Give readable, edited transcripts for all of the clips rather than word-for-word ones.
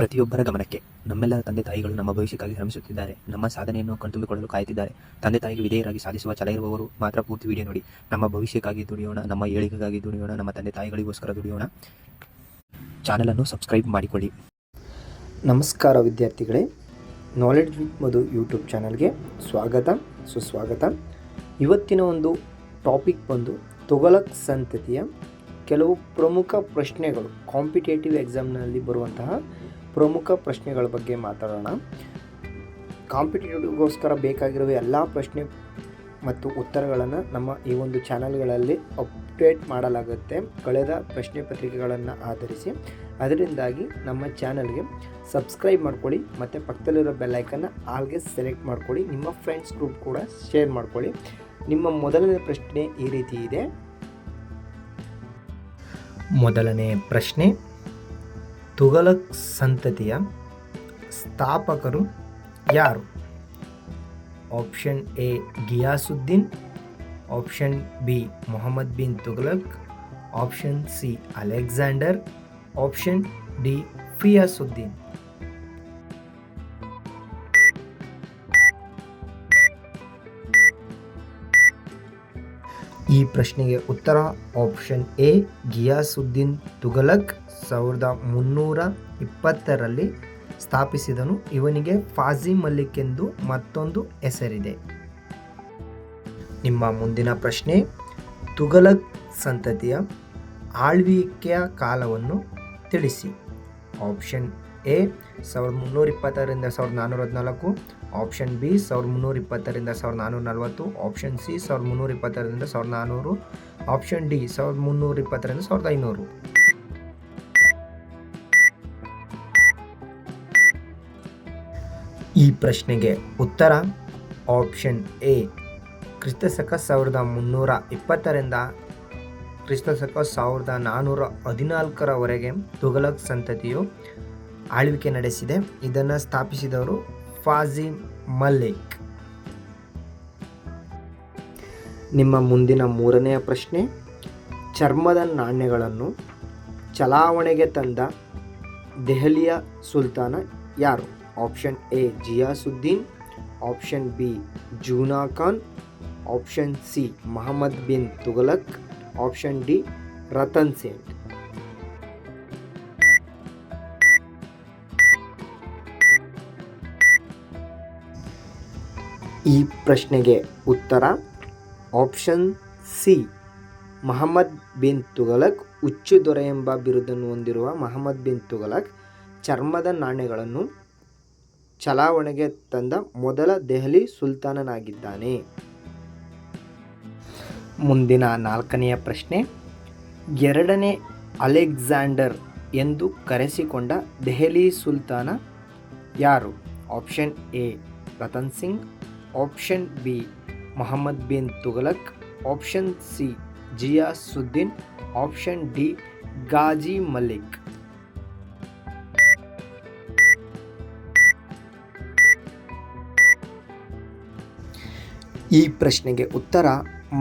ಪ್ರತಿಯೊಬ್ಬರ ಗಮನಕ್ಕೆ. ನಮ್ಮೆಲ್ಲರ ತಂದೆ ತಾಯಿಗಳು ನಮ್ಮ ಭವಿಷ್ಯಕ್ಕಾಗಿ ಶ್ರಮಿಸುತ್ತಿದ್ದಾರೆ. ನಮ್ಮ ಸಾಧನೆಯನ್ನು ಕಣ್ತುಂಬಿಕೊಳ್ಳಲು ಕಾಯುತ್ತಿದ್ದಾರೆ. ತಂದೆ ತಾಯಿಗೆ ವಿಧೇಯರಾಗಿ ಸಾಧಿಸುವ ಛಲ ಇರುವವರು ಮಾತ್ರ ಪೂರ್ತಿ ವಿಡಿಯೋ ನೋಡಿ. ನಮ್ಮ ಭವಿಷ್ಯಕ್ಕಾಗಿ ದುಡಿಯೋಣ, ನಮ್ಮ ಏಳಿಗೆಗಾಗಿ ದುಡಿಯೋಣ, ನಮ್ಮ ತಂದೆ ತಾಯಿಗಳಿಗೋಸ್ಕರ ದುಡಿಯೋಣ. ಚಾನಲನ್ನು ಸಬ್ಸ್ಕ್ರೈಬ್ ಮಾಡಿಕೊಳ್ಳಿ. ನಮಸ್ಕಾರ ವಿದ್ಯಾರ್ಥಿಗಳೇ, ನಾಲೆಡ್ಜ್ ವಿತ್ ಮಧು ಯೂಟ್ಯೂಬ್ ಚಾನಲ್ಗೆ ಸ್ವಾಗತ ಸುಸ್ವಾಗತ. ಇವತ್ತಿನ ಒಂದು ಟಾಪಿಕ್ ಬಂದು ತುಘಲಕ್ ಸಂತತಿಯ ಕೆಲವು ಪ್ರಮುಖ ಪ್ರಶ್ನೆಗಳು, ಕಾಂಪಿಟೇಟಿವ್ ಎಕ್ಸಾಮ್ನಲ್ಲಿ ಬರುವಂತಹ ಪ್ರಮುಖ ಪ್ರಶ್ನೆಗಳ ಬಗ್ಗೆ ಮಾತಾಡೋಣ. ಕಾಂಪಿಟೇಟಿವ್ಗೋಸ್ಕರ ಬೇಕಾಗಿರುವ ಎಲ್ಲ ಪ್ರಶ್ನೆ ಮತ್ತು ಉತ್ತರಗಳನ್ನು ನಮ್ಮ ಈ ಒಂದು ಚಾನಲ್ಗಳಲ್ಲಿ ಅಪ್ಡೇಟ್ ಮಾಡಲಾಗುತ್ತೆ, ಕಳೆದ ಪ್ರಶ್ನೆ ಪತ್ರಿಕೆಗಳನ್ನು ಆಧರಿಸಿ. ಅದರಿಂದಾಗಿ ನಮ್ಮ ಚಾನಲ್ಗೆ ಸಬ್ಸ್ಕ್ರೈಬ್ ಮಾಡ್ಕೊಳ್ಳಿ ಮತ್ತು ಪಕ್ಕದಲ್ಲಿರೋ ಬೆಲ್ಲೈಕನ್ನು ಆಲ್ಗೆ ಸೆಲೆಕ್ಟ್ ಮಾಡ್ಕೊಳ್ಳಿ. ನಿಮ್ಮ ಫ್ರೆಂಡ್ಸ್ ಗ್ರೂಪ್ ಕೂಡ ಶೇರ್ ಮಾಡ್ಕೊಳ್ಳಿ. ನಿಮ್ಮ ಮೊದಲನೇ ಪ್ರಶ್ನೆ ಈ ರೀತಿ ಇದೆ. ಮೊದಲನೇ ಪ್ರಶ್ನೆ, ತುಘಲಕ್ ಸಂತತಿಯ ಸ್ಥಾಪಕರು ಯಾರು? Option A Ghiyasuddin, option B Mohammed bin Tughlaq, option C Alexander, option D Fiyasuddin. ಈ ಪ್ರಶ್ನೆಗೆ ಉತ್ತರ ಆಪ್ಷನ್ ಎ ಗಿಯಾಸುದ್ದೀನ್ ತುಘಲಕ್ 1320ರಲ್ಲಿ ಸ್ಥಾಪಿಸಿದನು. ಇವನಿಗೆ ಫಾಜಿ ಮಲ್ಲಿಕ್ ಎಂದು ಮತ್ತೊಂದು ಹೆಸರಿದೆ. ನಿಮ್ಮ ಮುಂದಿನ ಪ್ರಶ್ನೆ, ತುಘಲಕ್ ಸಂತತಿಯ ಆಳ್ವಿಕೆಯ ಕಾಲವನ್ನು ತಿಳಿಸಿ. ಆಪ್ಷನ್ ಎ 1320ರಿಂದ 1414, ಆಪ್ಷನ್ ಬಿ 1320ರಿಂದ 1440, ಆಪ್ಷನ್ ಸಿ 1320ರಿಂದ 1400, ಆಪ್ಷನ್ ಡಿ 1320ರಿಂದ 1500. ಈ ಪ್ರಶ್ನೆಗೆ ಉತ್ತರ ಆಪ್ಷನ್ ಎ ಕ್ರಿಸ್ತಶಕ 1320ರಿಂದ ಕ್ರಿಸ್ತಶಕ 1414ರವರೆಗೆ ತುಘಲಕ್ ಸಂತತಿಯು ಆಳ್ವಿಕೆ ನಡೆಸಿದೆ. ಇದನ್ನು ಸ್ಥಾಪಿಸಿದವರು ಫಾಜಿ ಮಲ್ಲಿಕ್. ನಿಮ್ಮ ಮುಂದಿನ ಮೂರನೆಯ ಪ್ರಶ್ನೆ, ಚರ್ಮದ ನಾಣ್ಯಗಳನ್ನು ಚಲಾವಣೆಗೆ ತಂದ ದೆಹಲಿಯ ಸುಲ್ತಾನ ಯಾರು? Option A Jiyasuddin, option B Juna Khan, option C Mohammed bin Tughlaq, option D Ratan Sen. ಈ ಪ್ರಶ್ನೆಗೆ ಉತ್ತರ ಆಪ್ಷನ್ ಸಿ ಮೊಹಮ್ಮದ್ ಬಿನ್ ತುಘಲಕ್. ಹುಚ್ಚು ದೊರೆ ಎಂಬ ಬಿರುದನ್ನು ಹೊಂದಿರುವ ಮೊಹಮ್ಮದ್ ಬಿನ್ ತುಘಲಕ್ ಚರ್ಮದ ನಾಣ್ಯಗಳನ್ನು ಚಲಾವಣೆಗೆ ತಂದ ಮೊದಲ ದೆಹಲಿ ಸುಲ್ತಾನನಾಗಿದ್ದಾನೆ. ಮುಂದಿನ ನಾಲ್ಕನೆಯ ಪ್ರಶ್ನೆ, ಎರಡನೇ ಅಲೆಕ್ಸಾಂಡರ್ ಎಂದು ಕರೆಸಿಕೊಂಡ ದೆಹಲಿ ಸುಲ್ತಾನ ಯಾರು? Option A Ratan Singh, option B Mohammed bin Tughlaq, option C Ghiyasuddin, option D Ghazi Malik. ಈ ಪ್ರಶ್ನೆಗೆ ಉತ್ತರ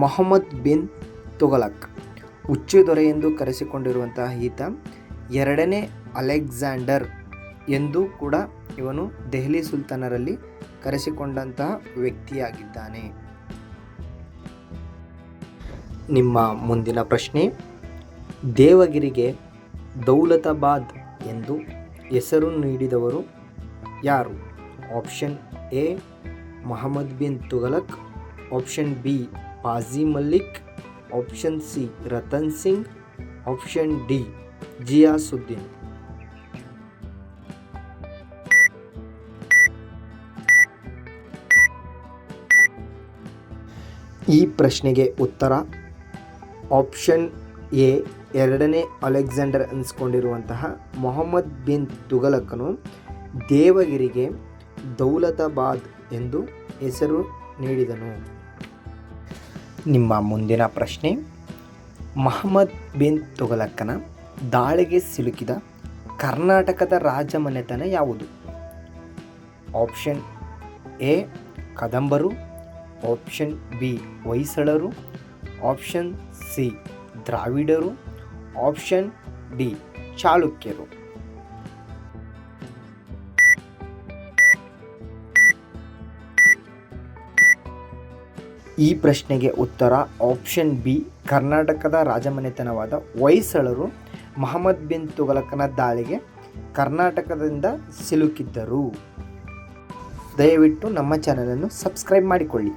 ಮೊಹಮ್ಮದ್ ಬಿನ್ ತುಘಲಕ್. ಹುಚ್ಚು ದೊರೆ ಎಂದು ಕರೆಸಿಕೊಂಡಿರುವಂತಹ ಈತ ಎರಡನೇ ಅಲೆಕ್ಸಾಂಡರ್ ಎಂದು ಕೂಡ ಇವನು ದೆಹಲಿ ಸುಲ್ತಾನರಲ್ಲಿ ಕರೆಸಿಕೊಂಡಂತಹ ವ್ಯಕ್ತಿಯಾಗಿದ್ದಾನೆ. ನಿಮ್ಮ ಮುಂದಿನ ಪ್ರಶ್ನೆ, ದೇವಗಿರಿಗೆ ದೌಲತಾಬಾದ್ ಎಂದು ಹೆಸರು ನೀಡಿದವರು ಯಾರು? Option A Mohammed bin Tughlaq, option B Fazi Mallik, option C Ratan Singh, option D Jiyasuddin. ಈ ಪ್ರಶ್ನೆಗೆ ಉತ್ತರ ಆಪ್ಷನ್ ಎ ಎರಡನೇ ಅಲೆಕ್ಸಾಂಡರ್ ಅನಿಸ್ಕೊಂಡಿರುವಂತಹ ಮೊಹಮ್ಮದ್ ಬಿನ್ ತುಘಲಕನು ದೇವಗಿರಿಗೆ ದೌಲತಾಬಾದ್ ಎಂದು ಹೆಸರು ನೀಡಿದನು. ನಿಮ್ಮ ಮುಂದಿನ ಪ್ರಶ್ನೆ, ಮೊಹಮ್ಮದ್ ಬಿನ್ ತುಘಲಕನ ದಾಳಿಗೆ ಸಿಲುಕಿದ ಕರ್ನಾಟಕದ ರಾಜಮನೆತನ ಯಾವುದು? ಆಪ್ಷನ್ ಎ ಕದಂಬರು, ಆಪ್ಷನ್ ಬಿ ಹೊಯ್ಸಳರು, ಆಪ್ಷನ್ ಸಿ ದ್ರಾವಿಡರು, ಆಪ್ಷನ್ ಡಿ ಚಾಲುಕ್ಯರು. ಈ ಪ್ರಶ್ನೆಗೆ ಉತ್ತರ ಆಪ್ಷನ್ ಬಿ. ಕರ್ನಾಟಕದ ರಾಜಮನೆತನವಾದ ಹೊಯ್ಸಳರು ಮಹಮ್ಮದ್ ಬಿನ್ ತುಘಲಕನ ದಾಳಿಗೆ ಕರ್ನಾಟಕದಿಂದ ಸಿಲುಕಿದ್ದರು. ದಯವಿಟ್ಟು ನಮ್ಮ ಚಾನಲನ್ನು ಸಬ್ಸ್ಕ್ರೈಬ್ ಮಾಡಿಕೊಳ್ಳಿ.